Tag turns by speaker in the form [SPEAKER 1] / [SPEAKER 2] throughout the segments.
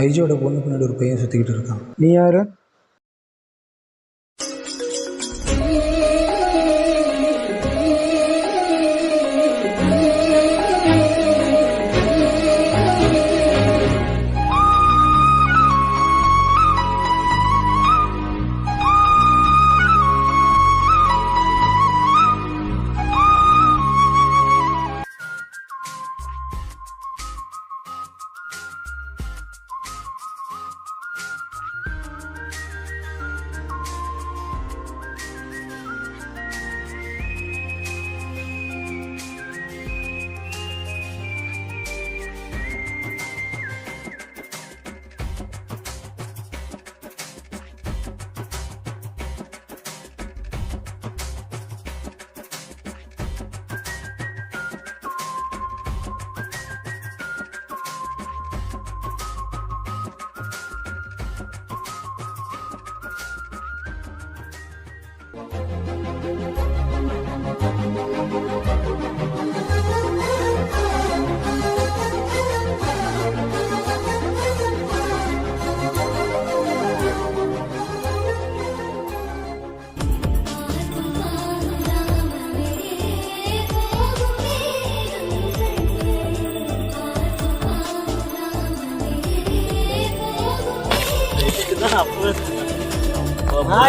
[SPEAKER 1] ஐஜியோட பொண்ணு பின்னாடி ஒரு பையன் சுற்றிக்கிட்டு இருக்கான். நீ யார்?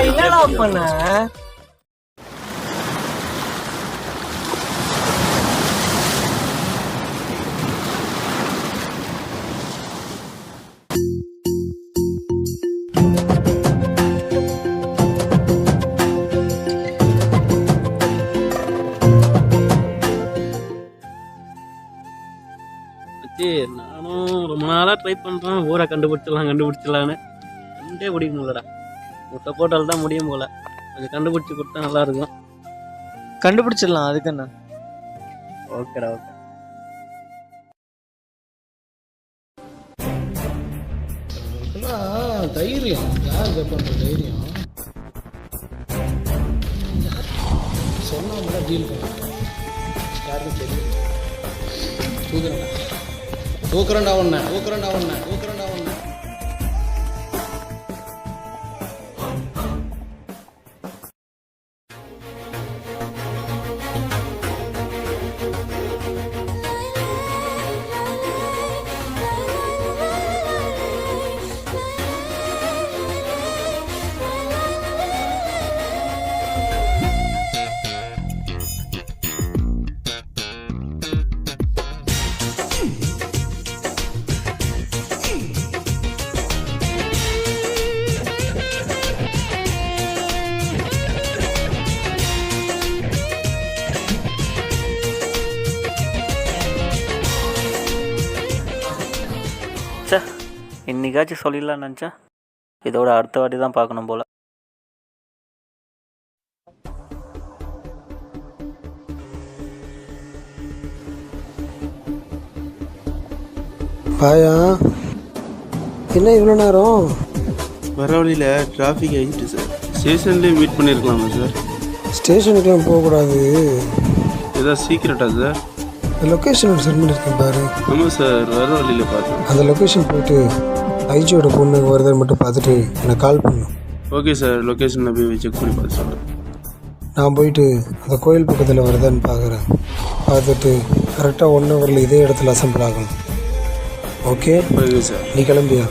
[SPEAKER 2] என்னடா பண்ண?
[SPEAKER 3] நானும் ரொம்ப நாளா ட்ரை பண்றேன், ஊரை கண்டுபிடிச்சிடலான்னு கண்டே பிடிக்க முடியலடா. முட்டை போட்டால் தான் முடியும் போல. கொஞ்சம் கண்டுபிடிச்சி கொடுத்தா நல்லா இருக்கும்.
[SPEAKER 2] கண்டுபிடிச்சிடலாம், அதுக்கு என்ன?
[SPEAKER 3] ஓகேடா, ஓகே.
[SPEAKER 1] தைரியம் யார் கேட்பாங்க? தைரியம் சொன்னா டீல் பண்ண யாருக்கும் தெரியும். தூக்குறேன்டா ஒன்று.
[SPEAKER 3] இன்னைக்காச்சும் சொல்லிடலான்னு நினச்சேன். இதோட அடுத்த வாட்டி தான் பார்க்கணும் போல.
[SPEAKER 1] பாயா என்ன இவ்வளோ நேரம்?
[SPEAKER 4] வர வழியில் டிராஃபிக் ஆகிட்டு சார். ஸ்டேஷன்லேயே மீட் பண்ணியிருக்கலாமா சார்?
[SPEAKER 1] ஸ்டேஷனுக்குலாம் போகக்கூடாது.
[SPEAKER 4] ஏதாவது சீக்கிரட்டா சார்?
[SPEAKER 1] லொக்கேஷன் சென்ட் பண்ணியிருக்கேன் பாரு.
[SPEAKER 4] ஆமாம் சார், வர வழியில் பார்த்தேன்.
[SPEAKER 1] அந்த லொக்கேஷன் போயிட்டு ஐஜியோட பொண்ணு வருதுன்னு மட்டும் பார்த்துட்டு எனக்கு கால் பண்ணும்.
[SPEAKER 4] ஓகே சார், லொக்கேஷனில் போய் செக் பண்ணி பார்த்து சொல்கிறேன்.
[SPEAKER 1] நான் போயிட்டு அந்த கோயில் பக்கத்தில் வருதான்னு பார்க்குறேன். பார்த்துட்டு கரெக்டாக 1 ஹவரில் இதே இடத்துல அசம்பிள் ஆகணும். Okay
[SPEAKER 4] okay sir.
[SPEAKER 1] நீ கிளம்பியா?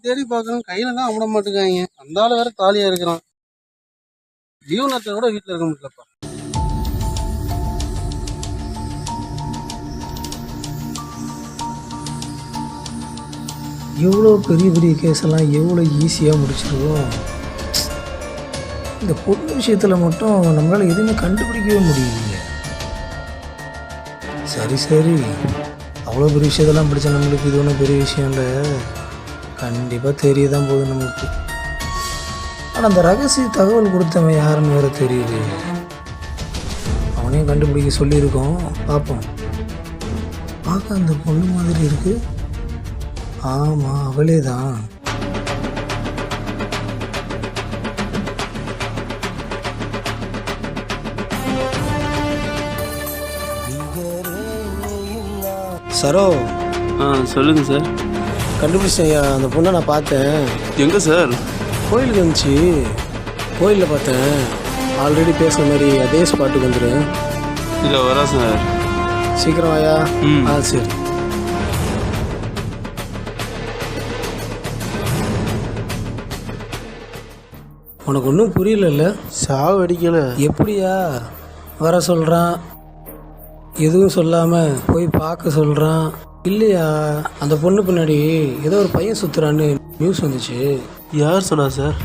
[SPEAKER 5] தேடி பார்க்கணும், கையில தான் விட மாட்டேங்காங்க. அந்த ஆள் வேற தாலியா இருக்கிறான். ஜீவனத்தை கூட வீட்டில் இருக்க முடியலப்பா.
[SPEAKER 1] எவ்வளோ பெரிய பெரிய கேஸெல்லாம் எவ்வளோ ஈஸியாக முடிச்சிருவோம். இந்த பொண்ணு விஷயத்தில் மட்டும் நம்மளால் எதுவுமே கண்டுபிடிக்கவே முடியலையே. சரி அவ்வளோ பெரிய விஷயத்தெல்லாம் படித்தா நம்மளுக்கு இது ஒன்றும் பெரிய விஷயம் இல்லை. கண்டிப்பாக தெரிய தான் போகுது நமக்கு. ஆனால் அந்த ரகசிய தகவல் கொடுத்தவன் யாருன்னு வேறு தெரியுது. அவனையும் கண்டுபிடிக்க சொல்லியிருக்கோம், பார்ப்போம். பார்க்க அந்த பொண்ணு மாதிரி இருக்குது. ஆமாம், அவளே தான். சரோ
[SPEAKER 4] சொல்லுங்கள் சார்.
[SPEAKER 1] கண்டுபிடிச்சேன் அந்த பொண்ணை நான் பார்த்தேன்.
[SPEAKER 4] எங்கே சார்?
[SPEAKER 1] கோயிலுக்கு வந்துச்சு. கோயிலில் பார்த்தேன். ஆல்ரெடி பேசுன மாதிரி அதே ஸ்பாட்டுக்கு வந்துடு.
[SPEAKER 4] இல்லை வரா சார்.
[SPEAKER 1] சீக்கிரம் வாயா. சரி. உனக்கு ஒன்றும் புரியல.
[SPEAKER 5] சாவு அடிக்கலை.
[SPEAKER 1] எப்படியா வர சொல்கிறான், எதுவும் சொல்லாமல் போய் பார்க்க சொல்கிறான். இல்லையா அந்த பொண்ணு பின்னாடி ஏதோ ஒரு பையன் சுற்றுறான்னு நியூஸ் வந்துச்சு.
[SPEAKER 5] யார் சொன்னா சார்?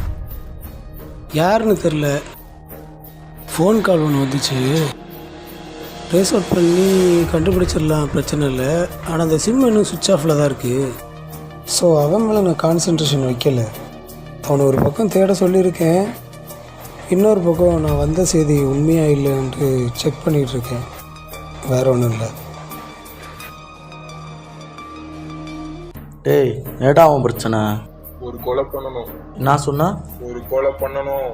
[SPEAKER 1] யாருன்னு தெரில. ஃபோன் கால் ஒன்று வந்துச்சு. ட்ரேஸ் அவுட் பண்ணி கண்டுபிடிச்சிடலாம், பிரச்சனை இல்லை. ஆனால் அந்த சிம் இன்னும் சுவிட்ச் ஆஃபில் தான் இருக்குது. ஸோ அவன் மேலே நான் கான்சன்ட்ரேஷன் வைக்கலை. அவனை ஒரு பக்கம் தேட சொல்லியிருக்கேன், இன்னொரு பக்கம் நான் வந்த செய்தி உண்மையாக இல்லைன்ட்டு செக் பண்ணிகிட்ருக்கேன். வேற ஒன்றும் இல்லை.
[SPEAKER 6] டேய், ஏடா அவன் பிரச்சனை?
[SPEAKER 7] ஒரு கொலை பண்ணணும்.
[SPEAKER 6] நான் சொன்னா
[SPEAKER 7] ஒரு கொலை பண்ணணும்.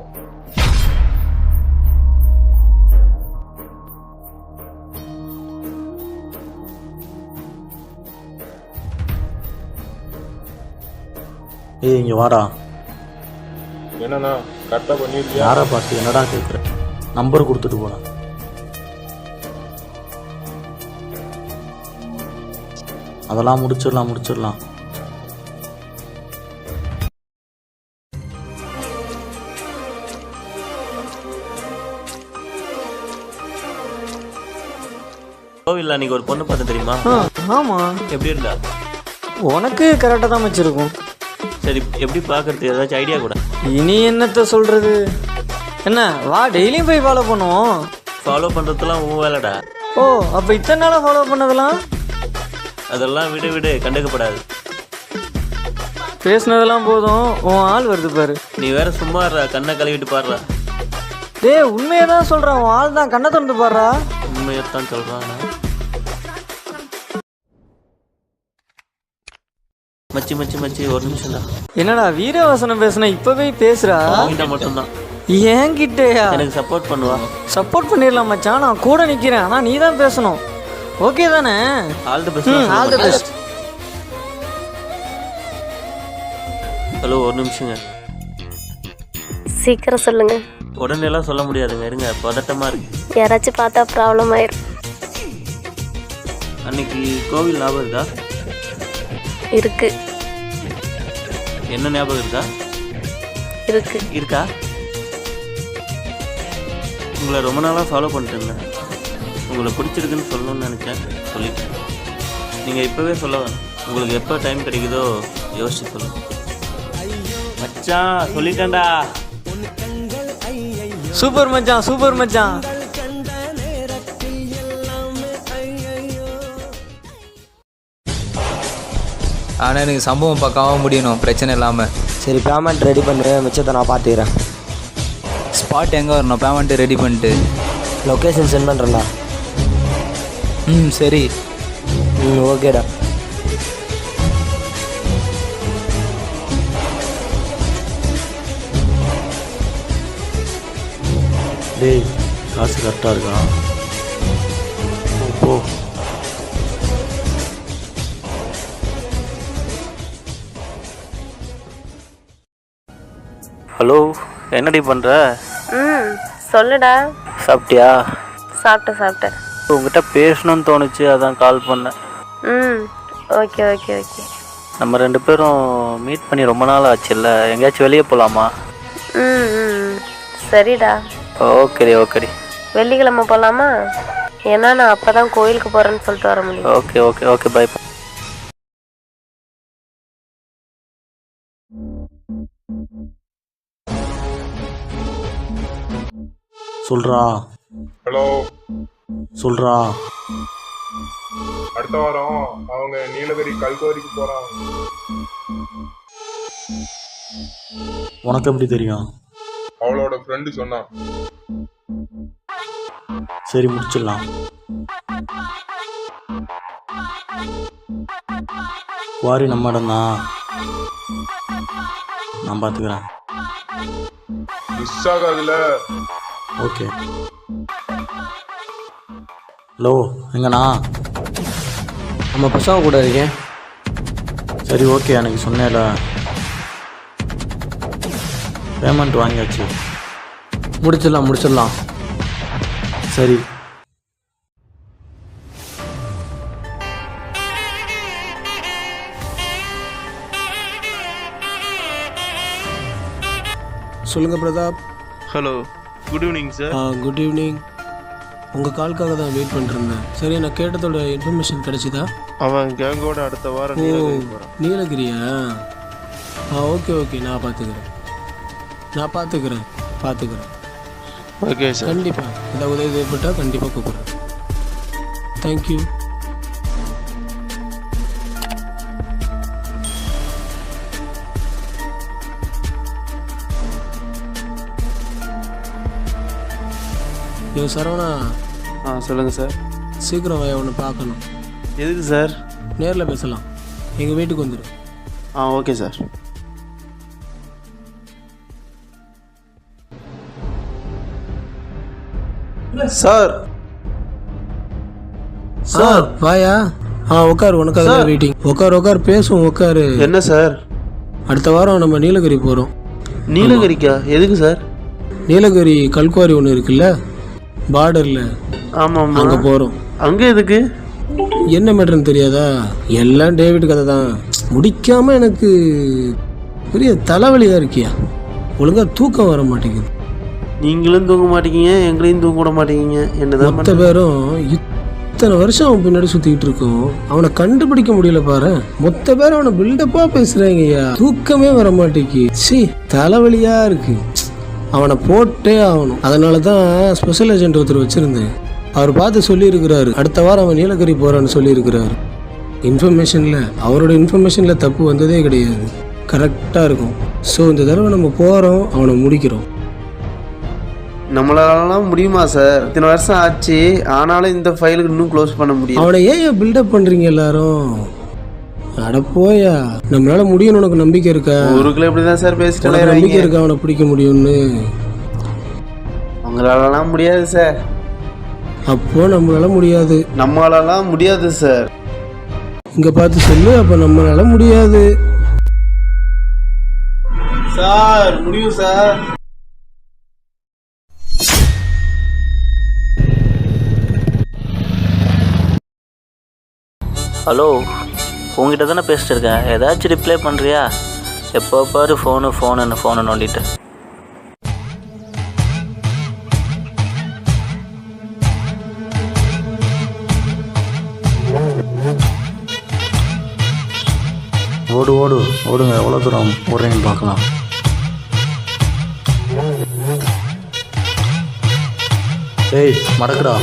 [SPEAKER 6] ஏய் இங்க வாடா.
[SPEAKER 7] என்னண்ணா கரெக்டாக பண்ணிருக்கியா?
[SPEAKER 6] யாரை பார்த்து என்னடா கேட்குற? நம்பர் கொடுத்துட்டு போடா. அதெல்லாம் முடிச்சிடலாம்.
[SPEAKER 2] கோவில்ல அன்னைக்கு ஒரு பொண்ணு பார்த்து தெரியுமா? ஆமாம். எப்படி இருந்தா? உனக்கு கரெக்டாக தான் வச்சுருக்கோம். சரி, எப்படி பார்க்கறது ஏதாச்சும் ஐடியா கூட?
[SPEAKER 8] இனி என்னத்த சொல்கிறது? என்ன வா, டெய்லியும் போய் ஃபாலோ பண்ணுவோம்.
[SPEAKER 2] ஃபாலோ பண்ணுறதுலாம் உன் வேலைடா.
[SPEAKER 8] ஓ, அப்போ இத்தனை நாளாக ஃபாலோ பண்ணதெல்லாம்?
[SPEAKER 2] அதெல்லாம் விடு கண்டுக்கப்படாது.
[SPEAKER 8] பேசுனதெல்லாம் போதும், உன் ஆள் வருது பாரு.
[SPEAKER 2] நீ வேற சும்மா இருடா, கண்ணை கழுவிட்டு பாடுறா.
[SPEAKER 8] டேய், உண்மையை தான் சொல்கிறேன், உன் ஆள் தான், கண்ணை திறந்து பாடுறா.
[SPEAKER 2] உண்மையத்தான் சொல்கிறான். மச்சி ஒரு நிமிஷம் தான்.
[SPEAKER 8] என்னடா வீரவாசனம் பேசுன, இப்போவே பேசுகிறா?
[SPEAKER 2] அவன்கிட்ட மட்டும்தான்.
[SPEAKER 8] என்கிட்டயா?
[SPEAKER 2] எனக்கு சப்போர்ட் பண்ணுவா.
[SPEAKER 8] சப்போர்ட் பண்ணிடலாம் மச்சான், நான் கூட நிற்கிறேன். ஆனால் நீ தான் பேசணும், ஓகே தானே?
[SPEAKER 2] All the best.
[SPEAKER 8] All the best.
[SPEAKER 2] Hello, ஒரு நிமிஷங்க.
[SPEAKER 9] சீக்கிரம் சொல்லுங்க.
[SPEAKER 2] உடனே எல்லாம் சொல்ல முடியாதுங்க, இருங்க, பதட்டமா இருக்கு.
[SPEAKER 9] யாராச்சும் பார்த்தா ப்ராப்ளம் ஆயிரும்.
[SPEAKER 2] அன்னைக்கு கோவில் ஞாபகம் இருக்கா?
[SPEAKER 9] இருக்கு.
[SPEAKER 2] என்ன ஞாபகம் இருக்கா? உங்களை ரொம்ப நாளாக ஃபாலோ பண்ணிட்டு இருந்தேன். உங்களை பிடிச்சிருக்குன்னு சொல்லணும்னு நினச்சேன், சொல்லிட்டேன். நீங்கள் இப்போவே சொல்ல வேணும். உங்களுக்கு எப்போ டைம் கிடைக்குதோ யோசிச்சு சொல்லுங்க. மச்சான் சொல்லிட்டேன்டா.
[SPEAKER 8] சூப்பர் மச்சான்.
[SPEAKER 10] ஆனால் எனக்கு சம்பவம் பார்க்காம முடியணும், பிரச்சனை இல்லாமல்.
[SPEAKER 11] சரி, பேமெண்ட் ரெடி பண்ணு, மிச்சத்தை நான் பார்த்துக்கிறேன்.
[SPEAKER 10] ஸ்பாட் எங்கே வரணும்? பேமெண்ட்டு ரெடி பண்ணிட்டு
[SPEAKER 11] லொக்கேஷன் சென்ட் பண்ணுறேன்டா.
[SPEAKER 10] சரி.
[SPEAKER 11] ஓகேடா.
[SPEAKER 6] டேய், காசு கரெக்டாக இருக்கா? போ.
[SPEAKER 2] ஹலோ, என்னடி பண்ணுற?
[SPEAKER 9] சொல்லுடா.
[SPEAKER 2] சாப்பிட்டியா?
[SPEAKER 9] சாப்பிட்டேன்.
[SPEAKER 2] உங்ககிட்ட பேசணும்னு தோணுச்சு, அதான் கால் பண்ணேன்.
[SPEAKER 9] ஓகே.
[SPEAKER 2] நம்ம 2 பேரும் மீட் பண்ணி ரொம்ப நாள் ஆச்சுல்ல, எங்கேயாச்சும் வெளியே போகலாமா?
[SPEAKER 9] சரிடா.
[SPEAKER 2] ஓகேடி.
[SPEAKER 9] வெள்ளிக்கிழமை போகலாமா? ஏன்னா நான் அப்போ தான் கோயிலுக்கு போகிறேன்னு சொல்லிட்டு வர முடியும்.
[SPEAKER 2] Okay bye.
[SPEAKER 7] ஹலோ,
[SPEAKER 6] சொல்றா.
[SPEAKER 7] அடுத்த வாரம் அவங்க நீலகிரி கல்கோரிக்கு போறாங்க.
[SPEAKER 6] உனக்கு எப்படி தெரியும்?
[SPEAKER 7] அவளோட ஃப்ரெண்டு சொன்னான்.
[SPEAKER 6] சரி, முடிச்சிடலாம். குவாரி நம்ம இடம்தான், நான் பார்த்துக்கிறேன்.
[SPEAKER 7] மிஸ் ஆகாதுல?
[SPEAKER 6] ஓகே. ஹலோ, எங்கண்ணா?
[SPEAKER 11] நம்ம பசங்க கூட இருக்கேன்.
[SPEAKER 6] சரி ஓகே, எனக்கு சொன்னேல பேமெண்ட் வாங்கியாச்சு.
[SPEAKER 11] முடிச்சிடலாம்.
[SPEAKER 6] சரி
[SPEAKER 1] சொல்லுங்கள் Pratap.
[SPEAKER 4] Hello, good evening sir.
[SPEAKER 1] Good evening. உங்கள் கால்க்காக தான் வெயிட் பண்ணிருந்தேன். சரி, நான் கேட்டதோட இன்ஃபர்மேஷன் கிடைச்சிதா?
[SPEAKER 4] அவன் கேங்கோட அடுத்த வாரம் நீலகிரி போகிறான்.
[SPEAKER 1] நீலகிரியா? ஓகே, நான் பார்த்துக்கிறேன்.
[SPEAKER 4] Okay sir.
[SPEAKER 1] கண்டிப்பாக ஏதாவது உதவி ஏற்பட்டால் கண்டிப்பாக கூப்பிட்றேன். தேங்க்யூ. சரவணா,
[SPEAKER 4] சொல்லுங்கள் சார்.
[SPEAKER 1] சீக்கிரம் ஒன்று பார்க்கணும்.
[SPEAKER 4] எதுக்கு சார்?
[SPEAKER 1] நேரில் பேசலாம். எங்கள் வீட்டுக்கு வந்துடு.
[SPEAKER 4] Okay sir.
[SPEAKER 1] சார் வாயா. உட்காரு, உனக்காக வெயிட்டிங். உட்காரு பேசுவோம். உட்காரு.
[SPEAKER 4] என்ன சார்?
[SPEAKER 1] அடுத்த வாரம் நம்ம நீலகிரி போகிறோம்.
[SPEAKER 4] நீலகிரிக்கா? எதுக்கு சார்?
[SPEAKER 1] நீலகிரி கல்குவாரி ஒன்று இருக்குல்ல, பார்டரில்.
[SPEAKER 4] ஆமாம்,
[SPEAKER 1] அங்கே போகிறோம்.
[SPEAKER 4] அங்கே எதுக்கு?
[SPEAKER 1] என்ன மேட்டர்னு தெரியாதா? எல்லாம் டேவிட் கதை தான். முடிக்காமல் எனக்கு பெரிய தலைவலியாக இருக்கியா. ஒழுங்காக தூக்கம் வர மாட்டேங்குது.
[SPEAKER 4] நீங்களும் தூங்க மாட்டேங்க, எங்களையும் தூங்க விட மாட்டேங்க. என்னதான்
[SPEAKER 1] மொத்த பேரும் இத்தனை வருஷம் அவன் பின்னாடி சுற்றிக்கிட்டு இருக்கோம். அவனை கண்டுபிடிக்க முடியல பாரு. மொத்த பேரும் அவனை பில்டப்பாக பேசுகிறாங்கய்யா. தூக்கமே வர மாட்டேங்கி. தலைவலியாக இருக்கு. அவனை போட்டே ஆகணும். அதனால தான் ஸ்பெஷல் ஏஜென்ட் ஒருத்தர் வச்சுருந்தேன். அவர் பார்த்து சொல்லியிருக்கிறாரு, அடுத்த வாரம் அவன் நீலகிரி போகிறான்னு சொல்லியிருக்கிறாரு. அவரோட இன்ஃபர்மேஷனில் தப்பு வந்ததே கிடையாது. கரெக்டாக இருக்கும். ஸோ இந்த தடவை நம்ம போகிறோம், அவனை முடிக்கிறோம்.
[SPEAKER 4] நம்மளாலாம் முடியுமா சார்? இத்தனை வருஷம் ஆச்சு, ஆனாலும் இந்த ஃபைலுக்கு இன்னும் க்ளோஸ் பண்ண முடியும்.
[SPEAKER 1] அவனை ஏன் பில்டப் பண்ணுறீங்க எல்லாரும்? அட போயா, நம்மளால முடியும்னு உனக்கு நம்பிக்கை இருக்கா?
[SPEAKER 4] ஊருக்குள்ள இப்படிதான் சார் பேசிட்டு
[SPEAKER 1] நம்பிக்கை இருக்கா அவனை பிடிக்க முடியும்னு?
[SPEAKER 4] உங்களாலலாம் முடியாது சார்.
[SPEAKER 1] அப்போ நம்மளால முடியாது.
[SPEAKER 4] நம்மளாலாம் முடியாது சார்.
[SPEAKER 1] இங்க பார்த்து சொல்லு. அப்ப நம்மளால முடியாது
[SPEAKER 4] சார். முடியும் சார்.
[SPEAKER 2] ஹலோ, உங்ககிட்ட தானே பேசிட்டு இருக்கேன். ஏதாச்சும் ரிப்ளை பண்ணுறியா? எப்போ பாரு ஃபோனை நோண்டிட்டு.
[SPEAKER 6] ஓடுங்க. எவ்வளோ தூரம் ஓடுறீங்கன்னு பார்க்கலாம். ஏய், மடக்குடா.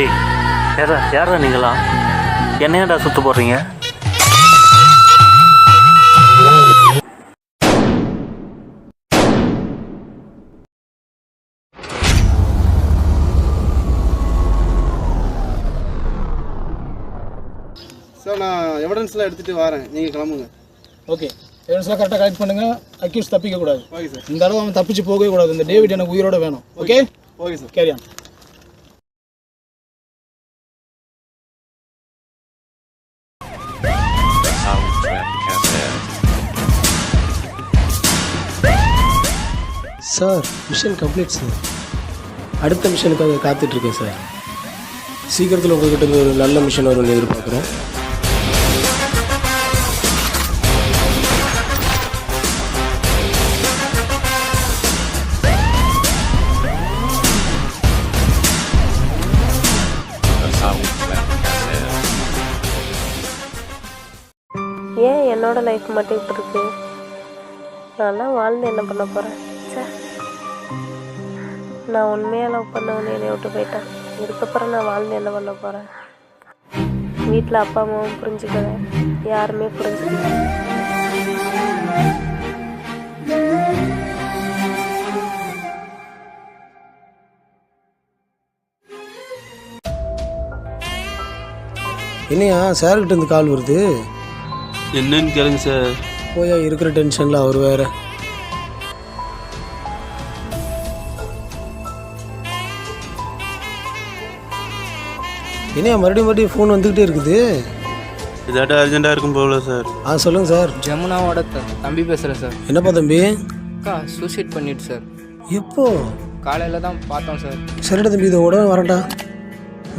[SPEAKER 2] ஏய், யாரா நீங்களா? என்னையாடா சுற்று போடுறீங்க?
[SPEAKER 5] சார், நான் எவிடன்ஸ்லாம் எடுத்துகிட்டு வரேன். நீங்கள் கிளம்புங்க.
[SPEAKER 1] ஓகே, எவிடன்ஸ்லாம் கரெக்டாக கலெக்ட் பண்ணுங்க. அக்யூஸ் தப்பிக்க கூடாது.
[SPEAKER 5] Okay sir.
[SPEAKER 1] இந்த அளவு அவன் தப்பிச்சு போகவே கூடாது. இந்த டேவிட் எனக்கு உயிரோட வேணும். Okay
[SPEAKER 5] sir.
[SPEAKER 1] Carry on. Sir, mission complete sir. அடுத்த மிஷனுக்காக காத்துட்ருக்கேன் சார். சீக்கிரத்தில் உங்கள்கிட்ட ஒரு நல்ல மிஷன் வரும்னு எதிர்பார்க்குறேன்.
[SPEAKER 9] ஏன் என்னோட லைஃப் மட்டும் இப்படி இருக்கு? நான்லாம் வாழ்ந்து என்ன பண்ண போகிறேன்? நான் உண்மையாக லவ் பண்ணவனே என்னை விட்டு போயிட்டேன். இதுக்கப்புறம் நான் வாழ்ந்து என்ன பண்ண போகிறேன்? வீட்டில் அப்பா அம்மாவும் புரிஞ்சுக்கல, யாருமே புரிஞ்சுக்கல.
[SPEAKER 1] என்னையா சார்கிட்ட இருந்து கால் வருது?
[SPEAKER 4] என்னன்னு கேளுங்க சார்.
[SPEAKER 1] போயா இருக்கிற டென்ஷனில் அவர் வேற. என்ன மறுபடியும் ஃபோன் வந்துக்கிட்டே இருக்குது.
[SPEAKER 4] இதாட்ட அர்ஜென்ட்டாக இருக்கும் போகல சார்.
[SPEAKER 1] சொல்லுங்கள் சார்.
[SPEAKER 10] ஜமுனாவோட தம்பி பேசுகிறேன் சார்.
[SPEAKER 1] என்னப்பா தம்பி?
[SPEAKER 10] அக்கா சூசைட் பண்ணிட்டு சார்.
[SPEAKER 1] எப்போ?
[SPEAKER 10] காலையில் தான் பார்த்தோம் சார்.
[SPEAKER 1] சரிடா தம்பி, இதை உடனே வரட்டா.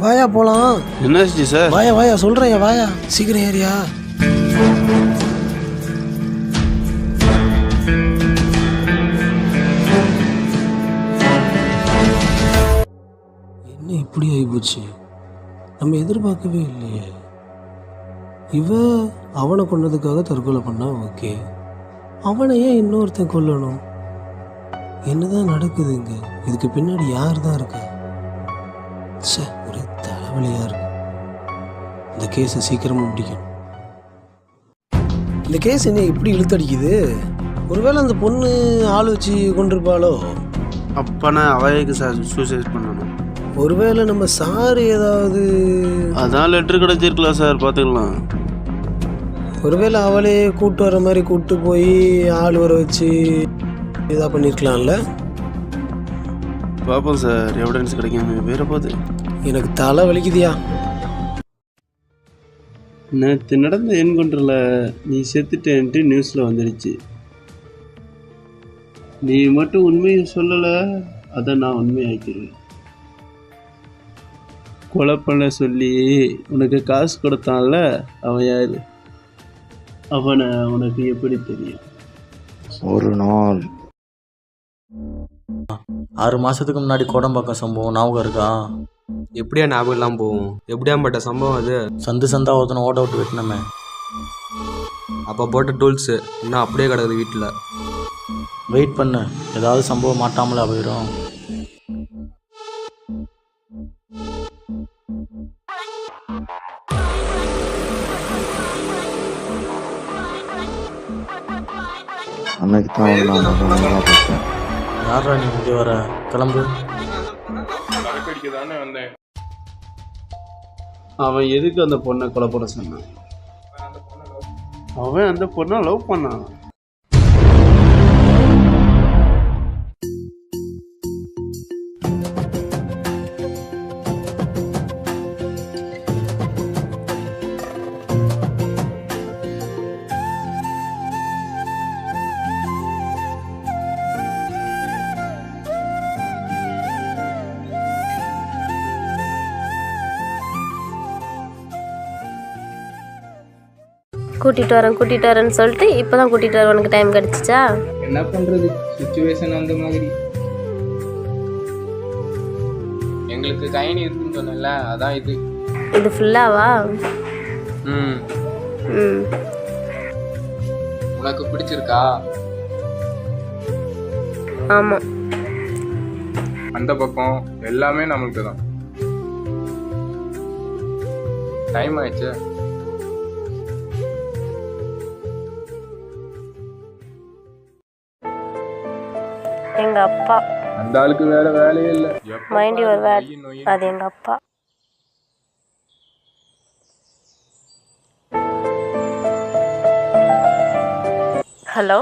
[SPEAKER 1] வாயா போகலாம்.
[SPEAKER 4] என்னாச்சு சார்?
[SPEAKER 1] வாயா சொல்கிறேன், வாயா சீக்கிரம் ஏரியா. என்ன இப்படி ஆகிப்போச்சு? நம்ம எதிர்பார்க்கவே இல்லையே. அவனை கொன்னதுக்காக தற்கொலை பண்ணா ஓகே, அவனை ஏன் இன்னொருத்தன் கொல்லணும்? என்னதான் நடக்குதுங்க? இதுக்கு பின்னாடி யார் தான் இருக்கா? ஒரே தலைவலியா இருக்கு. இந்த கேஸை சீக்கிரமா முடிக்கணும். இந்த கேஸ் என்ன இப்படி இழுத்தடிக்குது? ஒருவேளை அந்த பொண்ணு ஆள் வச்சு கொண்டிருப்பாளோ?
[SPEAKER 4] அப்பனா அவைக்கு சார் சூசைட் பண்ணணும்.
[SPEAKER 1] ஒருவேளை நம்ம சார் ஏதாவது
[SPEAKER 4] அதான் லெட்ரு கிடச்சிருக்கலாம் சார், பார்த்துக்கலாம்.
[SPEAKER 1] ஒருவேளை அவளே கூட்டு வர மாதிரி கூப்பிட்டு போய் ஆள் வர வச்சு இதாக பண்ணியிருக்கலாம்ல.
[SPEAKER 4] பார்ப்போம் சார், எவிடன்ஸ் கிடைக்காம வேற போகுது.
[SPEAKER 1] எனக்கு தலை வலிக்குதியா.
[SPEAKER 4] நேற்று நடந்த என்கவுண்டரில் நீ செத்துட்டேன்ட்டு நியூஸில் வந்துடுச்சு. நீ மட்டும் உண்மையை சொல்லலை, அதை நான் உண்மையாக்கிடுவேன். கொலை பண்ண சொல்லி உனக்கு காசு கொடுத்தான்ல, அவன் யார்? அவனை உனக்கு எப்படி தெரியும்?
[SPEAKER 6] ஒரு நாள் 6 மாதத்துக்கு முன்னாடி கோடம்பாக்கம் சம்பவம் ஞாபகம் இருக்கா?
[SPEAKER 11] எப்படியா ஞாபகம் இல்லாமல் போகும்? எப்படியாப்பட்ட சம்பவம் அது?
[SPEAKER 6] சந்தா ஒருத்தனை ஓட்ட விட்டு வெட்டினமே.
[SPEAKER 11] அப்போ போட்ட டூல்ஸு இன்னும் அப்படியே கிடக்குது வீட்டில்.
[SPEAKER 6] வெயிட் பண்ணு, ஏதாவது சம்பவம் மாட்டாமலே போயிடும். அன்னைக்கு தான் யாரா நீ இங்கே வர? கிளம்பு.
[SPEAKER 7] கடைக்கடிக்க தானே வந்தேன்.
[SPEAKER 4] அவன் எதுக்கு அந்த பொண்ணை கொலை பண்ண சொன்னான்? அவன் அந்த பொண்ணை லவ் பண்ணான்.
[SPEAKER 9] கூட்டிகிட்டு வரேன்னு சொல்லிட்டு இப்போ தான் கூட்டிகிட்டு வர உனக்கு டைம் கிடச்சிச்சா?
[SPEAKER 10] என்ன பண்ணுறது, சுச்சுவேஷன் அந்த மாதிரி. எங்களுக்கு கைனி இருக்குன்னு சொன்னல, அதான் இது
[SPEAKER 9] ஃபுல்லாவா?
[SPEAKER 10] ம். உனக்கு பிடிச்சிருக்கா?
[SPEAKER 9] ஆமாம்.
[SPEAKER 7] அந்த பக்கம் எல்லாமே நம்மளுக்கு தான்.
[SPEAKER 10] டைம் ஆயிடுச்சு.
[SPEAKER 9] எங்க அப்பா.
[SPEAKER 7] அந்த ஆளுக்கு வேற வேலையே இல்லை.
[SPEAKER 9] Mind your word. அது எங்க அப்பா. ஹலோ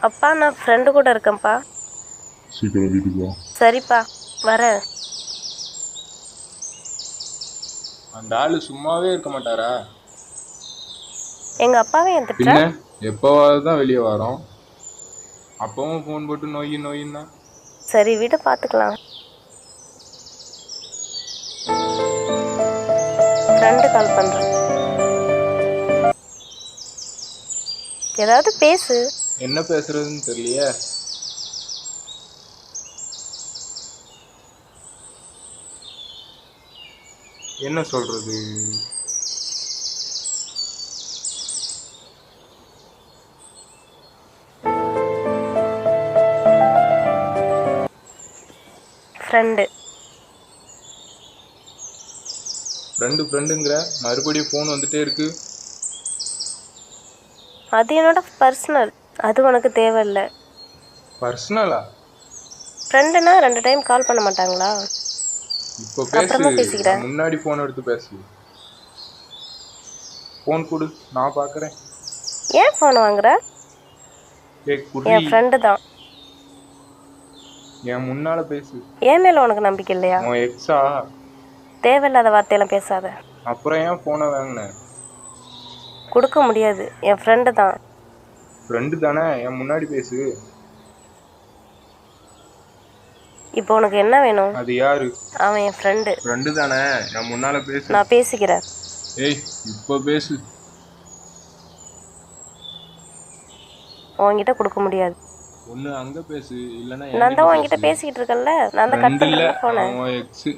[SPEAKER 9] அப்பா, நான் ஃப்ரெண்டு கூட இருக்கேன்ப்பா.
[SPEAKER 7] சீக்கிரம் வீட்டுக்கு வா.
[SPEAKER 9] சரிப்பா, வரேன்.
[SPEAKER 7] அந்த ஆளு சும்மாவே இருக்க மாட்டாரா?
[SPEAKER 9] எங்க அப்பாவே என் திட்ட.
[SPEAKER 7] பின்ன எப்போவாது தான் வெளியே வரோம், அப்பவும் ஃபோன் போட்டு நோயின்னா.
[SPEAKER 9] சரி வீட்டை பார்த்துக்கலாம். ஃப்ரெண்டு கால் பண்ணுறேன். ஏதாவது பேசு.
[SPEAKER 7] என்ன பேசுறதுன்னு தெரியலையே. என்ன சொல்றது? ஃப்ரெண்டுங்கிற மறுபடியும் ஃபோன் வந்துட்டே இருக்கு.
[SPEAKER 9] அது என்னோட பர்சனல், அது உனக்கு தேவையில்லை.
[SPEAKER 7] பர்சனலா?
[SPEAKER 9] ஃப்ரெண்டுனா 2 டைம் கால் பண்ண மாட்டாங்களா?
[SPEAKER 7] இப்போ பேசிக்கிறேன். முன்னாடி ஃபோன் எடுத்து பேசு. ஃபோன் கொடு, நான் பார்க்குறேன்.
[SPEAKER 9] ஏன் ஃபோனை வாங்குற? என் ஃப்ரெண்டு தான்.
[SPEAKER 7] என் முன்னால பேசு.
[SPEAKER 9] என் மேல உனக்கு நம்பிக்கை இல்லையா?
[SPEAKER 7] உன் எக்ஸா?
[SPEAKER 9] தேவையில்லாத வார்த்தையெல்லாம் பேசாத.
[SPEAKER 7] அப்புறம் ஏன் ஃபோனை வாங்கின?
[SPEAKER 9] கொடுக்க முடியாது. என் ஃப்ரெண்டு தான்.
[SPEAKER 7] ஃப்ரெண்டு தானே, என் முன்னாடி பேசு.
[SPEAKER 9] இப்போ உனக்கு என்ன வேணும்?
[SPEAKER 7] அது யாரு?
[SPEAKER 9] அவன் என் ஃப்ரெண்டு.
[SPEAKER 7] ஃப்ரெண்டு தானே, என் முன்னால பேசு.
[SPEAKER 9] நான் பேசிக்கிறேன்.
[SPEAKER 7] ஏய், இப்போ பேசு.
[SPEAKER 9] உன்கிட்ட கொடுக்க முடியாது.
[SPEAKER 7] ஒன்று அங்கே பேசு, இல்லைன்னா
[SPEAKER 9] நான் தான் உன்கிட்ட பேசிக்கிட்டு இருக்கேன்ல. நான் தான் கட் பண்ணல ஃபோனை.
[SPEAKER 7] அவன் எக்ஸு.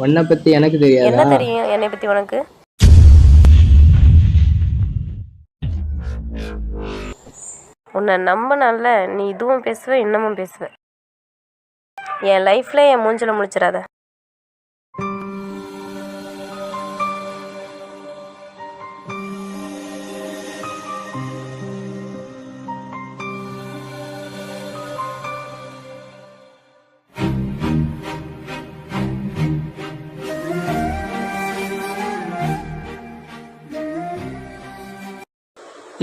[SPEAKER 10] உன்னை பத்தி எனக்கு தெரியாது.
[SPEAKER 9] என்ன தெரியும் என்னை பத்தி உனக்கு? உன்னை நம்பனால நீ இதுவும் பேசுவ இன்னமும் பேசுவ. என் லைஃப்ல என் மூஞ்சில முழிச்சிடாத.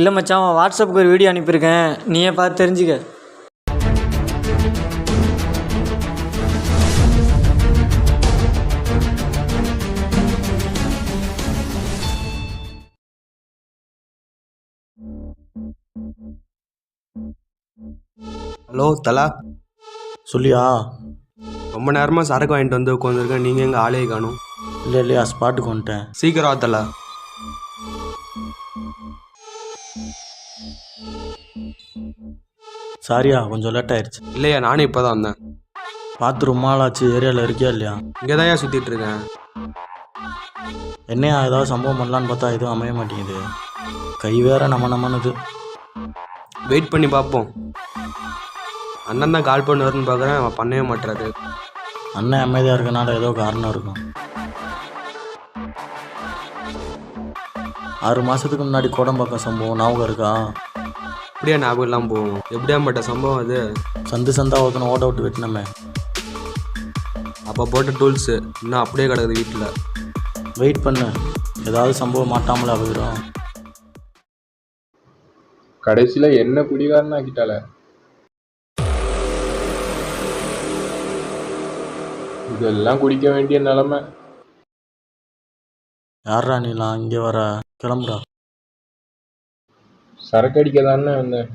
[SPEAKER 8] இல்லை மச்சான், வாட்ஸ்அப்புக்கு ஒரு வீடியோ அனுப்பியிருக்கேன், நீயே பார்த்து தெரிஞ்சுக்க.
[SPEAKER 11] ஹலோ தலா.
[SPEAKER 6] சொல்லியா?
[SPEAKER 11] ரொம்ப நேரமாக சரக்கு வாங்கிட்டு வந்து உட்காந்துருக்கேன், நீங்கள் எங்கள் ஆளே காணும்.
[SPEAKER 6] இல்லையா, ஸ்பாட்டுக்கு வந்துட்டேன்.
[SPEAKER 11] சீக்கிரம் வா தலா.
[SPEAKER 6] சாரியா, கொஞ்சம் லேட் ஆயிடுச்சு.
[SPEAKER 11] இல்லையா, நானும் இப்போ தான் வந்தேன்.
[SPEAKER 6] பார்த்து ரொம்ப நாள் ஆச்சு. ஏரியாவில் இருக்கியா இல்லையா?
[SPEAKER 11] இங்கே தான் சுற்றிட்டு இருக்கேன்.
[SPEAKER 6] என்னையா ஏதாவது சம்பவம் பண்ணலான்னு பார்த்தா எதுவும் அமைய மாட்டேங்குது. கை வேற நம்மனுது.
[SPEAKER 11] வெயிட் பண்ணி பார்ப்போம். அண்ணன் தான் கால் பண்ணுவாருன்னு பார்க்குறேன், அவன் பண்ணவே மாட்டுறாரு.
[SPEAKER 6] அண்ணன் அமைதியாக இருக்கனால ஏதோ காரணம் இருக்கும். 6 மாதத்துக்கு முன்னாடி கோடம்பாக்கம் சம்பவம் ஞாபகம் இருக்கா?
[SPEAKER 11] அப்படியே ஞாபகம் இல்லாமல் போகும். எப்படியா பட்ட சம்பவம் அது?
[SPEAKER 6] சந்தா ஒருத்தனை ஓட்ட விட்டு வெட்டினமே.
[SPEAKER 11] அப்போ போட்ட டூல்ஸு இன்னும் அப்படியே கிடக்குது வீட்டில்.
[SPEAKER 6] வெயிட் பண்ணு, ஏதாவது சம்பவம் மாட்டாமலே போயிடும்.
[SPEAKER 7] கடைசியில் என்ன குடிகாரன் ஆக்கிட்டால. இதெல்லாம் குடிக்க வேண்டிய நிலைமை.
[SPEAKER 6] யாரா நீலாம் இங்கே வர? கிளம்புறா.
[SPEAKER 7] சரக்கு அடிக்க தானே வந்தேன்.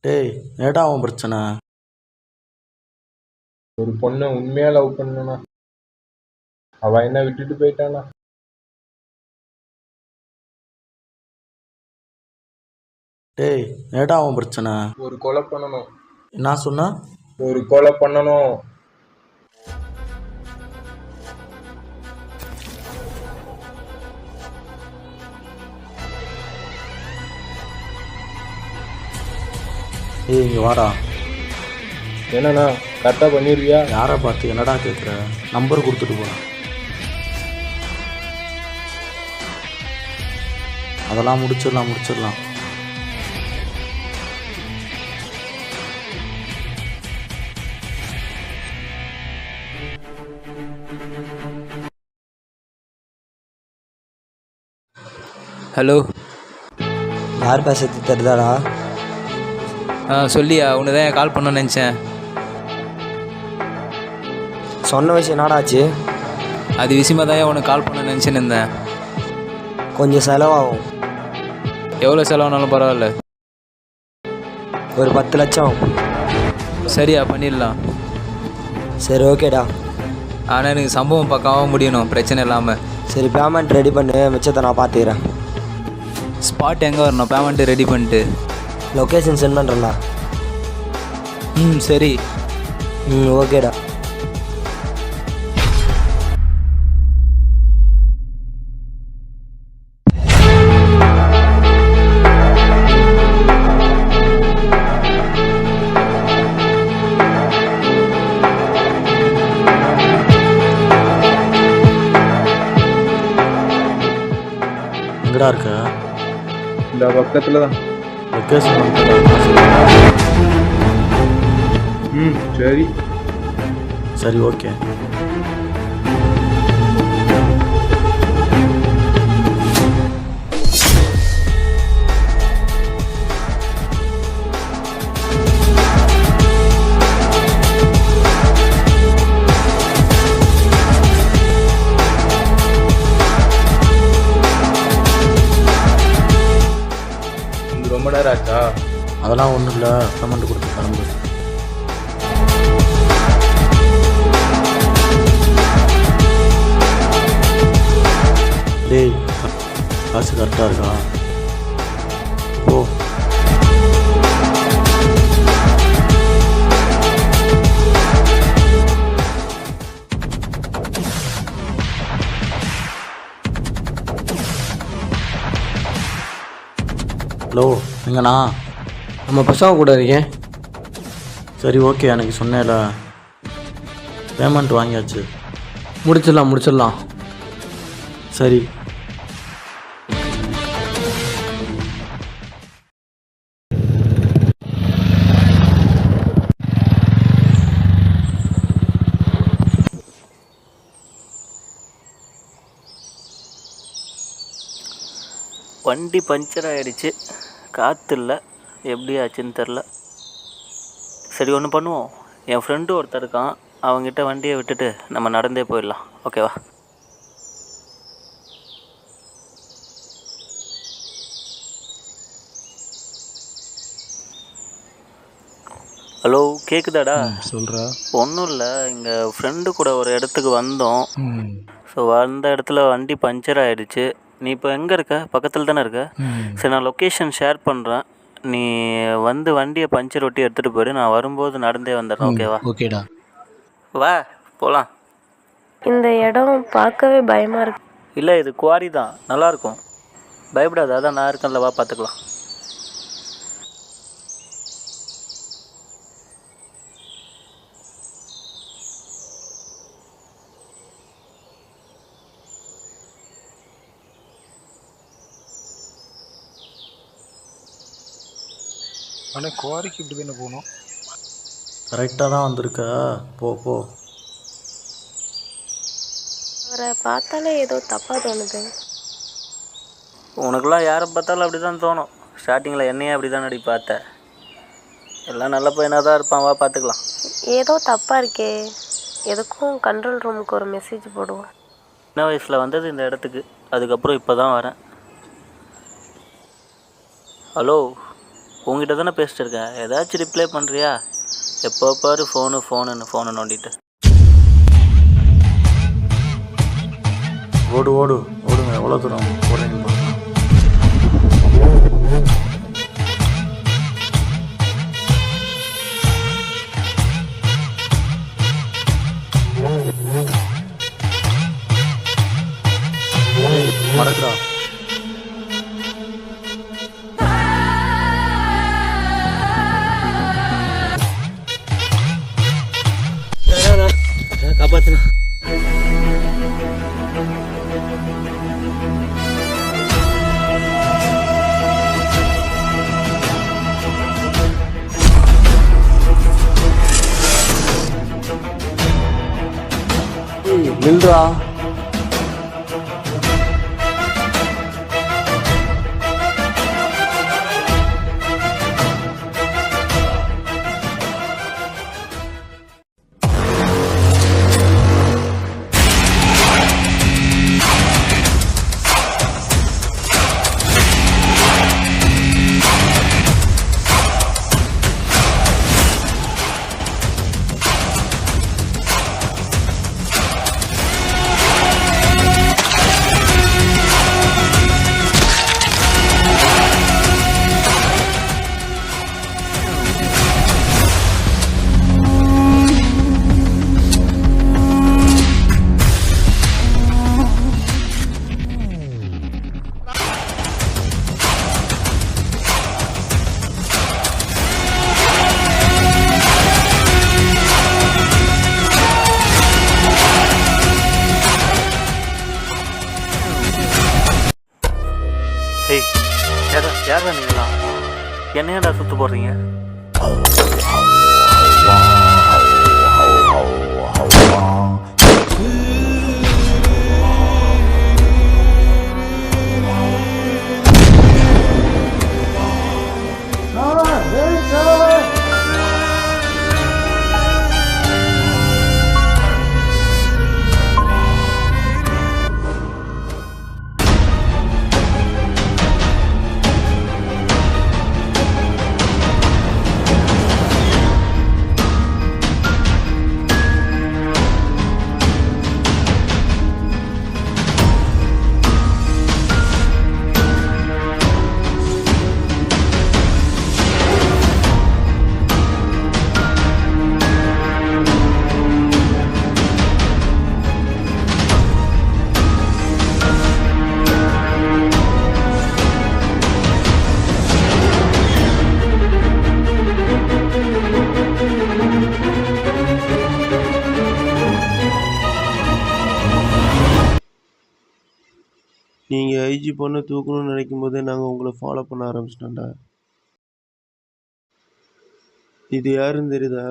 [SPEAKER 6] டேய், ஏடா அவன் பிரச்சனை?
[SPEAKER 7] ஒரு பொண்ணை உண்மையா லவ் பண்ணனா, அவ என்ன விட்டுட்டு போயிட்டானா.
[SPEAKER 6] டேய், ஏடா அவன் பிரச்சனை?
[SPEAKER 7] ஒரு கொலை பண்ணணும்.
[SPEAKER 6] என்ன சொன்னா?
[SPEAKER 7] ஒரு கொலை பண்ணணும்.
[SPEAKER 6] ஏய், இங்கே வாடா.
[SPEAKER 7] என்னண்ணா, கரெக்டாக பண்ணிடுவியா?
[SPEAKER 6] யாரை பார்த்து என்னடா கேட்குற? நம்பர் கொடுத்துட்டு போகிறேன். அதெல்லாம் முடிச்சிடலாம்.
[SPEAKER 12] ஹலோ,
[SPEAKER 8] யார் பேசுறது தெரியுதாடா?
[SPEAKER 12] சொல்லியா, உன்னை தான் கால் பண்ணணும்னு நினச்சேன்.
[SPEAKER 8] சொன்ன விஷயம் என்னடாச்சு?
[SPEAKER 12] அது விஷயமா தான் உனக்கு கால் பண்ண நினச்சின்னு இருந்தேன்.
[SPEAKER 8] கொஞ்சம் செலவாகும்.
[SPEAKER 12] எவ்வளோ செலவானாலும் பரவாயில்ல.
[SPEAKER 8] ஒரு 10 லட்சம்.
[SPEAKER 12] சரியா, பண்ணிடலாம்.
[SPEAKER 8] சரி, ஓகேடா.
[SPEAKER 12] ஆனால் எனக்கு சம்பவம் பக்காவாக முடியணும், பிரச்சனை இல்லாமல்.
[SPEAKER 8] சரி, பேமெண்ட் ரெடி பண்ணு, மிச்சத்தை நான் பார்த்துக்கிறேன்.
[SPEAKER 12] ஸ்பாட் எங்கே வரணும்? பேமெண்ட்டு ரெடி பண்ணிட்டு
[SPEAKER 8] லொக்கேஷன் சென்ட் பண்ணுறேண்ணா.
[SPEAKER 12] ம் சரி.
[SPEAKER 8] ஓகேடா.
[SPEAKER 6] எங்கடா இருக்க?
[SPEAKER 7] இந்த பக்கத்தில் தான்.
[SPEAKER 6] லொக்கேஷன்
[SPEAKER 7] ம் சரி.
[SPEAKER 6] சரி ஓகே.
[SPEAKER 7] ரொம்ப நேரம் ஆச்சா?
[SPEAKER 6] அதெல்லாம் ஒன்றும் இல்லை, பேமெண்ட் கொடுத்து கிளம்பு. டேய் காசு கரெக்டாக இருக்கா? ஓ ஹலோ எங்கண்ணா?
[SPEAKER 11] நம்ம பசங்க கூட இருக்கேன்.
[SPEAKER 6] சரி ஓகே, எனக்கு சொன்னேல பேமெண்ட் வாங்கியாச்சு.
[SPEAKER 11] முடிச்சிடலாம்.
[SPEAKER 6] சரி.
[SPEAKER 2] வண்டி பஞ்சர் ஆகிடுச்சு, காற்று இல்லை, எப்படி ஆச்சுன்னு தெரில. சரி ஒன்று பண்ணுவோம், என் ஃப்ரெண்டு ஒருத்தர் இருக்கான், அவங்ககிட்ட வண்டியை விட்டுட்டு நம்ம நடந்தே போயிடலாம். ஓகேவா? ஹலோ கேட்குதாடா?
[SPEAKER 1] சொல்கிறா.
[SPEAKER 2] ஒன்றும் இல்லை, இங்கே ஃப்ரெண்டு கூட ஒரு இடத்துக்கு வந்தோம். ஸோ வந்த இடத்துல வண்டி பஞ்சர் ஆகிடுச்சு. நீ இப்போ எங்கே இருக்க? பக்கத்தில் தானே இருக்க? சரி நான் லொக்கேஷன் ஷேர் பண்ணுறேன், நீ வந்து வண்டியை பஞ்சர் ஒட்டி எடுத்துகிட்டு போயிடு, நான் வரும்போது நடந்தே வந்துடுறேன். ஓகேவா?
[SPEAKER 1] ஓகேடா.
[SPEAKER 2] வா போகலாம்.
[SPEAKER 9] இந்த இடம் பார்க்கவே பயமாக இருக்கு.
[SPEAKER 2] இல்லை இது குவாரி தான், நல்லாயிருக்கும், பயப்படாத, அதான் நான் இருக்கேன்ல, வா பார்த்துக்கலாம்.
[SPEAKER 1] ஆனால் குவாரிக்கு இப்படி தானே போகணும்?
[SPEAKER 6] கரெக்டாக தான் வந்திருக்க, போ போ.
[SPEAKER 9] அவரை பார்த்தாலே ஏதோ தப்பாக தோணுது.
[SPEAKER 2] உனக்குலாம் யாரை பார்த்தாலும் அப்படி தான் தோணும். ஸ்டார்டிங்கில் என்னையே அப்படி தான் நடி பார்த்தேன். எல்லாம் நல்ல பையனாக தான் இருப்பான், வா பார்த்துக்கலாம்.
[SPEAKER 9] ஏதோ தப்பாக இருக்கே. எதுக்கும் கண்ட்ரோல் ரூமுக்கு ஒரு மெசேஜ் போடுவோம்.
[SPEAKER 2] சின்ன வயசில் வந்தது இந்த இடத்துக்கு, அதுக்கப்புறம் இப்போ தான் வரேன். ஹலோ, உங்ககிட்ட தானே பேசிட்டு இருக்கேன், ஏதாச்சும் ரிப்ளை பண்ணுறியா? எப்போ பாரு ஃபோனு நோண்டிட்டு.
[SPEAKER 6] ஓடுங்க, எவ்வளோ தூரம் போகிறீங்க பாருங்க. மறக்கிறா.
[SPEAKER 3] காப்பாற்றுங்க.
[SPEAKER 11] நில்றா.
[SPEAKER 2] யாரா நீங்களா? என்னையாடா சுற்று போடுறீங்க?
[SPEAKER 4] நீங்கள் ஐஜி பொண்ணை தூக்கணும்னு நினைக்கும் போதே நாங்கள் உங்களை ஃபாலோ பண்ண ஆரம்பிச்சிட்டோம்டா. இது யாருன்னு தெரியுதா?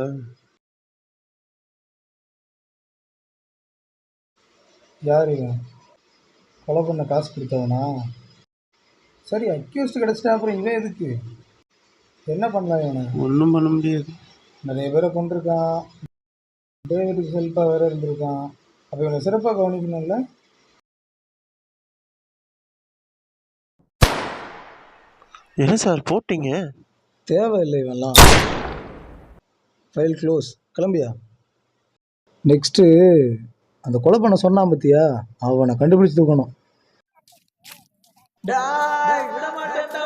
[SPEAKER 1] யார் இவன்? கொலை பண்ண காசு கொடுத்தவனா? சரி, அக்யூஸ்ட் கிடச்சிட்டா அப்புறம் இவன் எதுக்கு? என்ன பண்ணலாம் இவனை?
[SPEAKER 4] ஒன்றும் பண்ண முடியாது.
[SPEAKER 1] நிறைய பேரை கொண்டிருக்கான், டேவிடுக்கு ஹெல்ப்பாக வேற இருந்திருக்கான். அப்போ இவனை சிறப்பாக கவனிக்கணும்ல?
[SPEAKER 4] என்ன சார் போட்டீங்க?
[SPEAKER 1] தேவையில்லை இவெல்லாம். File close. கிளம்பியா? நெக்ஸ்ட்டு அந்த கொலை பண்ண சொன்னான் பத்தியா, அவனை கண்டுபிடிச்சு தூக்கணும்.
[SPEAKER 8] விட மாட்டேன்டா.